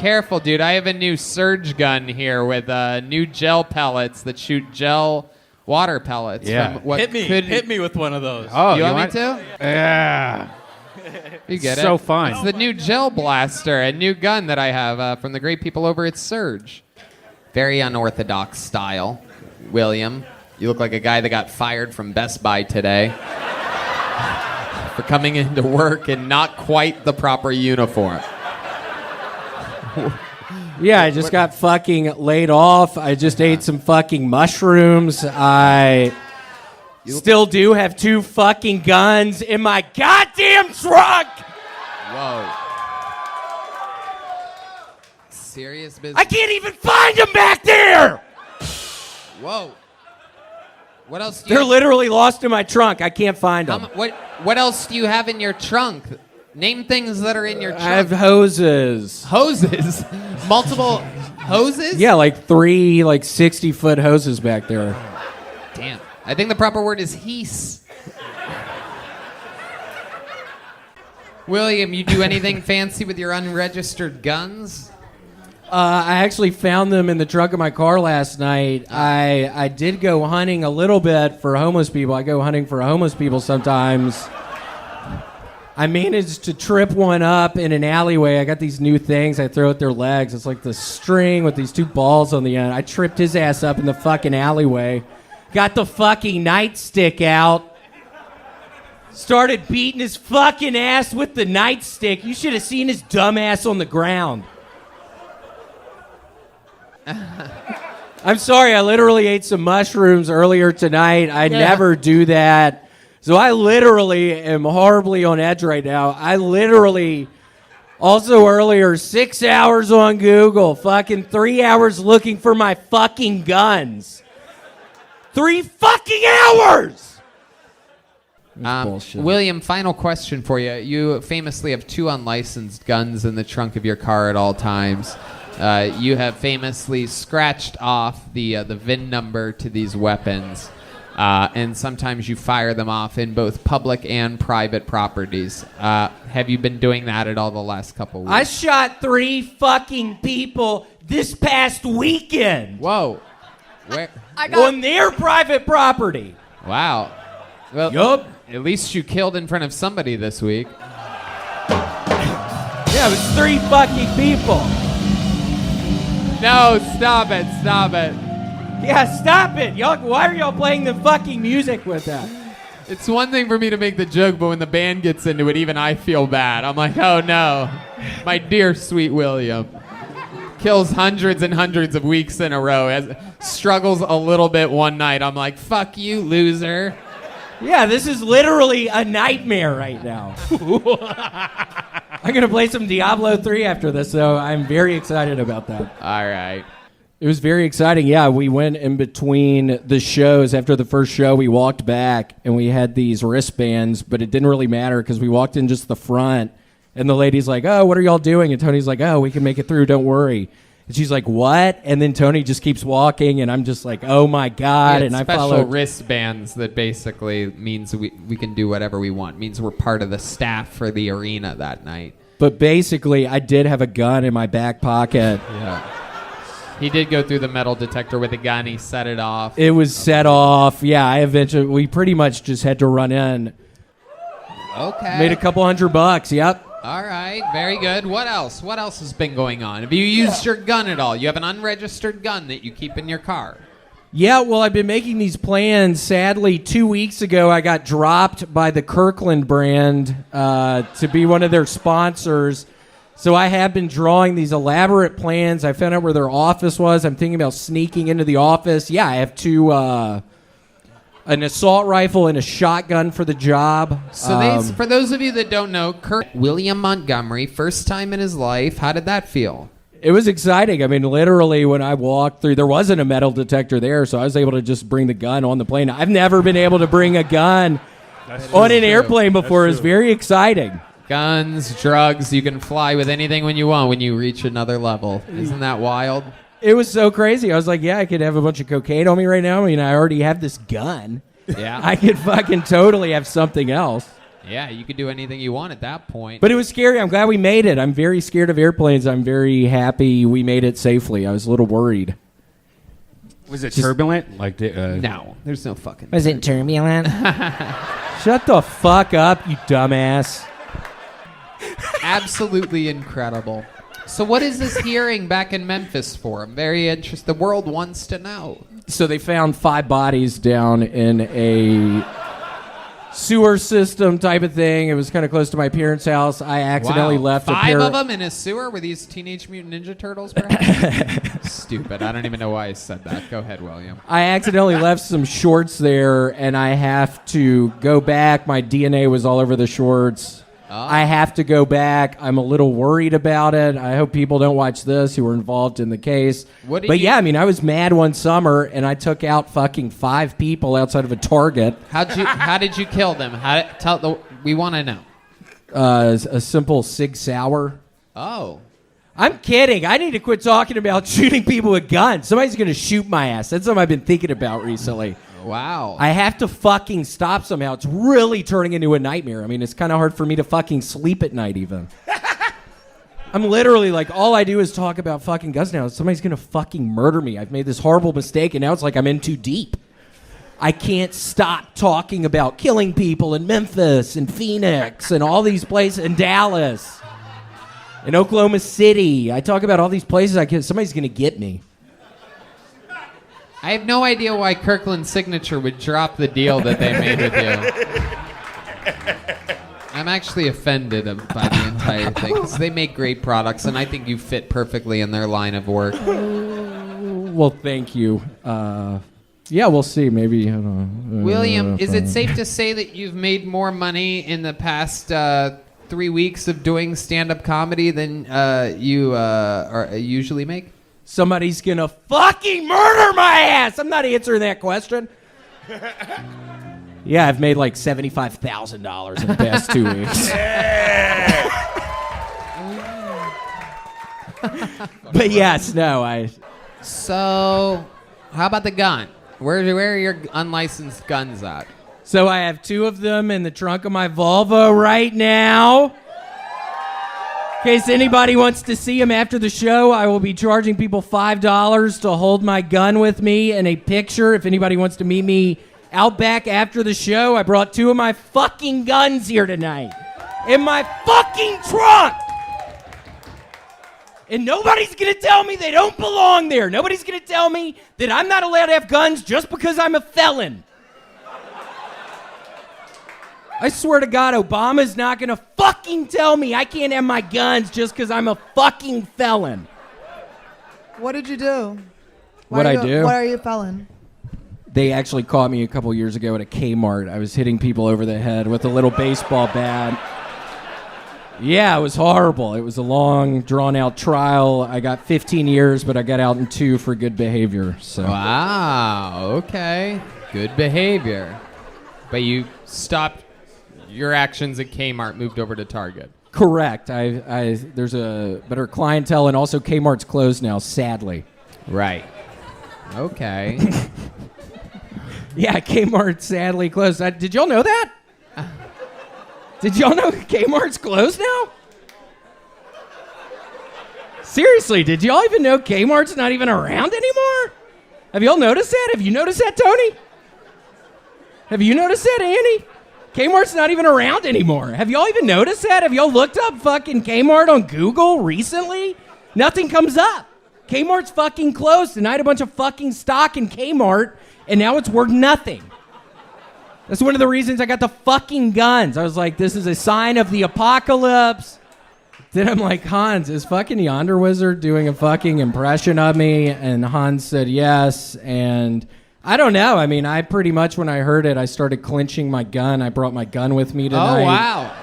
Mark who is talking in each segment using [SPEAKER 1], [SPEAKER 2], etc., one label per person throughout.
[SPEAKER 1] careful, dude. I have a new surge gun here with new gel pellets that shoot gel water pellets.
[SPEAKER 2] Yeah.
[SPEAKER 1] From what
[SPEAKER 3] Hit me with one of those.
[SPEAKER 2] Oh,
[SPEAKER 1] you want me to?
[SPEAKER 2] Yeah.
[SPEAKER 1] You get it.
[SPEAKER 2] So fun.
[SPEAKER 1] It's the new gel blaster, a new gun that I have from the great people over at Surge. Very unorthodox style. William, you look like a guy that got fired from Best Buy today for coming into work in not quite the proper uniform.
[SPEAKER 4] Yeah, I just got fucking laid off. I just ate some fucking mushrooms. I still do have 2 fucking guns in my goddamn trunk.
[SPEAKER 1] Whoa. Serious business.
[SPEAKER 4] I can't even find them back there.
[SPEAKER 1] Whoa. What else do you
[SPEAKER 4] They're literally lost in my trunk. I can't find them.
[SPEAKER 1] What else do you have in your trunk? Name things that are in your trunk.
[SPEAKER 4] I have hoses.
[SPEAKER 1] Hoses? Multiple hoses?
[SPEAKER 4] Yeah, like 3 60-foot hoses back there.
[SPEAKER 1] Damn. I think the proper word is heese. William, you do anything fancy with your unregistered guns?
[SPEAKER 4] I actually found them in the trunk of my car last night. I did go hunting a little bit for homeless people. I go hunting for homeless people sometimes. I managed to trip one up in an alleyway. I got these new things I throw at their legs. It's like the string with these 2 balls on the end. I tripped his ass up in the fucking alleyway. Got the fucking nightstick out. Started beating his fucking ass with the nightstick. You should have seen his dumb ass on the ground. I'm sorry, I literally ate some mushrooms earlier tonight. I never do that. So I literally am horribly on edge right now. I literally, also earlier, 6 hours on Google, fucking 3 hours looking for my fucking guns. 3 fucking hours! Bullshit.
[SPEAKER 1] William, final question for you. You famously have 2 unlicensed guns in the trunk of your car at all times. You have famously scratched off the VIN number to these weapons, and sometimes you fire them off in both public and private properties. Have you been doing that at all the last couple weeks?
[SPEAKER 4] I shot 3 fucking people this past weekend.
[SPEAKER 1] Whoa. Where?
[SPEAKER 4] On their private property.
[SPEAKER 1] Wow. Well,
[SPEAKER 4] Yup.
[SPEAKER 1] At least you killed in front of somebody this week.
[SPEAKER 4] Yeah, it was 3 fucking people.
[SPEAKER 1] No, stop it.
[SPEAKER 4] Yeah, stop it. Y'all, why are y'all playing the fucking music with that?
[SPEAKER 1] It's one thing for me to make the joke, but when the band gets into it, even I feel bad. I'm like, oh no, my dear sweet William. Kills hundreds and hundreds of weeks in a row, struggles a little bit one night. I'm like, fuck you, loser.
[SPEAKER 4] Yeah, this is literally a nightmare right now. I'm going to play some Diablo 3 after this, so I'm very excited about that.
[SPEAKER 1] All right.
[SPEAKER 4] It was very exciting. Yeah, we went in between the shows. After the first show, we walked back, and we had these wristbands, but it didn't really matter because we walked in just the front, and the lady's like, oh, what are y'all doing? And Tony's like, oh, we can make it through, don't worry. And she's like, what? And then Tony just keeps walking, and I'm just like, oh, my God.
[SPEAKER 1] Yeah,
[SPEAKER 4] and I
[SPEAKER 1] follow
[SPEAKER 4] follow
[SPEAKER 1] wristbands that basically means we can do whatever we want. It means we're part of the staff for the arena that night.
[SPEAKER 4] But basically, I did have a gun in my back pocket.
[SPEAKER 1] Yeah. He did go through the metal detector with a gun. He set it off.
[SPEAKER 4] It was set off. Yeah, we pretty much just had to run in.
[SPEAKER 1] Okay.
[SPEAKER 4] Made a couple $100. Yep.
[SPEAKER 1] All right, very good. What else? What else has been going on? Have you used your gun at all? You have an unregistered gun that you keep in your car.
[SPEAKER 4] Yeah, well, I've been making these plans. Sadly, 2 weeks ago, I got dropped by the Kirkland brand to be one of their sponsors. So I have been drawing these elaborate plans. I found out where their office was. I'm thinking about sneaking into the office. Yeah, I have 2... an assault rifle and a shotgun for the job.
[SPEAKER 1] So for those of you that don't know, William Montgomery, first time in his life. How did that feel?
[SPEAKER 4] It was exciting. I mean, literally, when I walked through, there wasn't a metal detector there, so I was able to just bring the gun on the plane. I've never been able to bring a gun on an airplane before. It was very exciting.
[SPEAKER 1] Guns, drugs, you can fly with anything when you want when you reach another level. Isn't that wild?
[SPEAKER 4] It was so crazy. I was like, yeah, I could have a bunch of cocaine on me right now. I mean, I already have this gun.
[SPEAKER 1] Yeah.
[SPEAKER 4] I could fucking totally have something else.
[SPEAKER 1] Yeah, you could do anything you want at that point.
[SPEAKER 4] But it was scary. I'm glad we made it. I'm very scared of airplanes. I'm very happy we made it safely. I was a little worried.
[SPEAKER 2] Was it turbulent?
[SPEAKER 1] No, there's no fucking...
[SPEAKER 4] Was it turbulent? Shut the fuck up, you dumbass.
[SPEAKER 1] Absolutely incredible. So what is this hearing back in Memphis for? I'm very interested. The world wants to know.
[SPEAKER 4] So they found 5 bodies down in a sewer system type of thing. It was kind of close to my parents' house. I accidentally left
[SPEAKER 1] 5 of them in a sewer? Were these Teenage Mutant Ninja Turtles, perhaps? Stupid. I don't even know why I said that. Go ahead, William.
[SPEAKER 4] I accidentally left some shorts there, and I have to go back. My DNA was all over the shorts. I have to go back. I'm a little worried about it. I hope people don't watch this who were involved in the case. Yeah, I mean, I was mad one summer, and I took out fucking 5 people outside of a Target.
[SPEAKER 1] How did you kill them? We want to know.
[SPEAKER 4] A simple Sig Sauer.
[SPEAKER 1] Oh.
[SPEAKER 4] I'm kidding. I need to quit talking about shooting people with guns. Somebody's going to shoot my ass. That's something I've been thinking about recently.
[SPEAKER 1] Wow.
[SPEAKER 4] I have to fucking stop somehow. It's really turning into a nightmare. I mean, it's kind of hard for me to fucking sleep at night even. I'm literally like, all I do is talk about fucking guns now. Somebody's going to fucking murder me. I've made this horrible mistake, and now it's like I'm in too deep. I can't stop talking about killing people in Memphis and Phoenix and all these places, in Dallas, in Oklahoma City. I talk about all these places. Somebody's going to get me.
[SPEAKER 1] I have no idea why Kirkland Signature would drop the deal that they made with you. I'm actually offended by the entire thing because they make great products, and I think you fit perfectly in their line of work.
[SPEAKER 4] Well, thank you. Yeah, we'll see. Maybe.
[SPEAKER 1] William, is it safe to say that you've made more money in the past 3 weeks of doing stand-up comedy than you usually make?
[SPEAKER 4] Somebody's gonna fucking murder my ass. I'm not answering that question. Yeah, I've made like $75,000 in the past 2 weeks. But yes, no,
[SPEAKER 1] So, how about the gun? Where are your unlicensed guns at?
[SPEAKER 4] So I have 2 of them in the trunk of my Volvo right now. In case anybody wants to see them after the show, I will be charging people $5 to hold my gun with me in a picture. If anybody wants to meet me out back after the show, I brought 2 of my fucking guns here tonight. In my fucking trunk! And nobody's gonna tell me they don't belong there. Nobody's gonna tell me that I'm not allowed to have guns just because I'm a felon. I swear to God, Obama's not gonna fucking tell me I can't have my guns just because I'm a fucking felon.
[SPEAKER 5] What did you do?
[SPEAKER 4] What'd I do?
[SPEAKER 5] Why are you a felon?
[SPEAKER 4] They actually caught me a couple years ago at a Kmart. I was hitting people over the head with a little baseball bat. Yeah, it was horrible. It was a long, drawn-out trial. I got 15 years, but I got out in 2 for good behavior. So.
[SPEAKER 1] Wow, okay. Good behavior. But you stopped your actions at Kmart, moved over to Target.
[SPEAKER 4] Correct. There's a better clientele, and also Kmart's closed now, sadly.
[SPEAKER 1] Right. Okay.
[SPEAKER 4] Yeah, Kmart sadly closed. Did y'all know that? Did y'all know Kmart's closed now? Seriously, did y'all even know Kmart's not even around anymore? Have y'all noticed that? Have you noticed that, Tony? Have you noticed that, Andy? Kmart's not even around anymore. Have y'all even noticed that? Have y'all looked up fucking Kmart on Google recently? Nothing comes up. Kmart's fucking closed, and I had a bunch of fucking stock in Kmart, and now it's worth nothing. That's one of the reasons I got the fucking guns. I was like, this is a sign of the apocalypse. Then I'm like, Hans, is fucking Yonder Wizard doing a fucking impression of me? And Hans said yes, and I don't know. I mean, I pretty much, when I heard it, I started clenching my gun. I brought my gun with me tonight.
[SPEAKER 1] Oh, wow.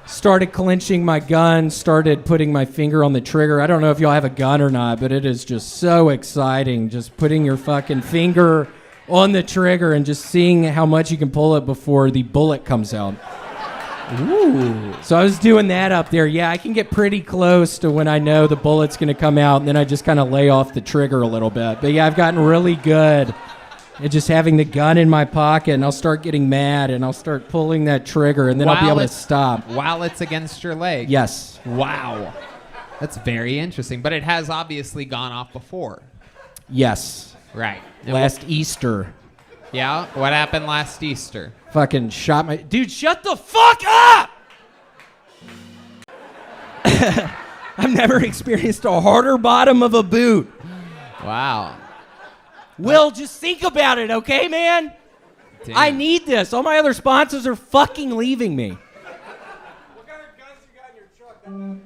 [SPEAKER 4] Started clenching my gun, started putting my finger on the trigger. I don't know if y'all have a gun or not, but it is just so exciting, just putting your fucking finger on the trigger and just seeing how much you can pull it before the bullet comes out. Ooh. So I was doing that up there. Yeah, I can get pretty close to when I know the bullet's going to come out, and then I just kind of lay off the trigger a little bit. But yeah, I've gotten really good And just having the gun in my pocket, and I'll start getting mad, and I'll start pulling that trigger, and then I'll be able to stop.
[SPEAKER 1] While it's against your leg?
[SPEAKER 4] Yes.
[SPEAKER 1] Wow. That's very interesting. But it has obviously gone off before.
[SPEAKER 4] Yes.
[SPEAKER 1] Right.
[SPEAKER 4] Last Easter.
[SPEAKER 1] Yeah? What happened last Easter?
[SPEAKER 4] Fucking shot my... Dude, shut the fuck up! I've never experienced a harder bottom of a boot.
[SPEAKER 1] Wow.
[SPEAKER 4] Will, just think about it, okay, man?
[SPEAKER 1] Damn.
[SPEAKER 4] I need this. All my other sponsors are fucking leaving me.
[SPEAKER 6] What kind of guns you got in your truck?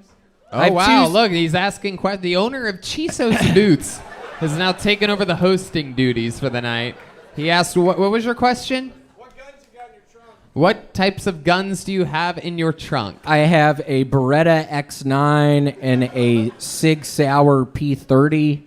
[SPEAKER 1] Oh, wow. Look, he's asking questions. The owner of Chiso's Boots has now taken over the hosting duties for the night. He asked, what was your question?
[SPEAKER 6] What guns you got in your trunk?
[SPEAKER 1] What types of guns do you have in your trunk?
[SPEAKER 4] I have a Beretta X9 and a Sig Sauer P30.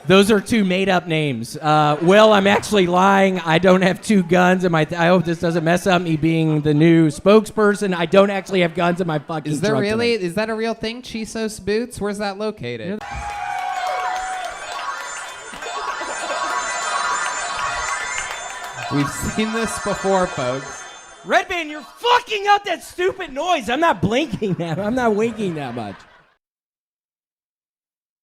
[SPEAKER 4] Those are two made-up names. Will, I'm actually lying. I don't have two guns in my... I hope this doesn't mess up me being the new spokesperson. I don't actually have guns in my fucking
[SPEAKER 1] Is there
[SPEAKER 4] trunk
[SPEAKER 1] really?
[SPEAKER 4] tonight.
[SPEAKER 1] Is that a real thing? Chiso's Boots? Where's that located? We've seen this before, folks.
[SPEAKER 4] Redban, you're fucking up that stupid noise. I'm not blinking that. I'm not winking that much.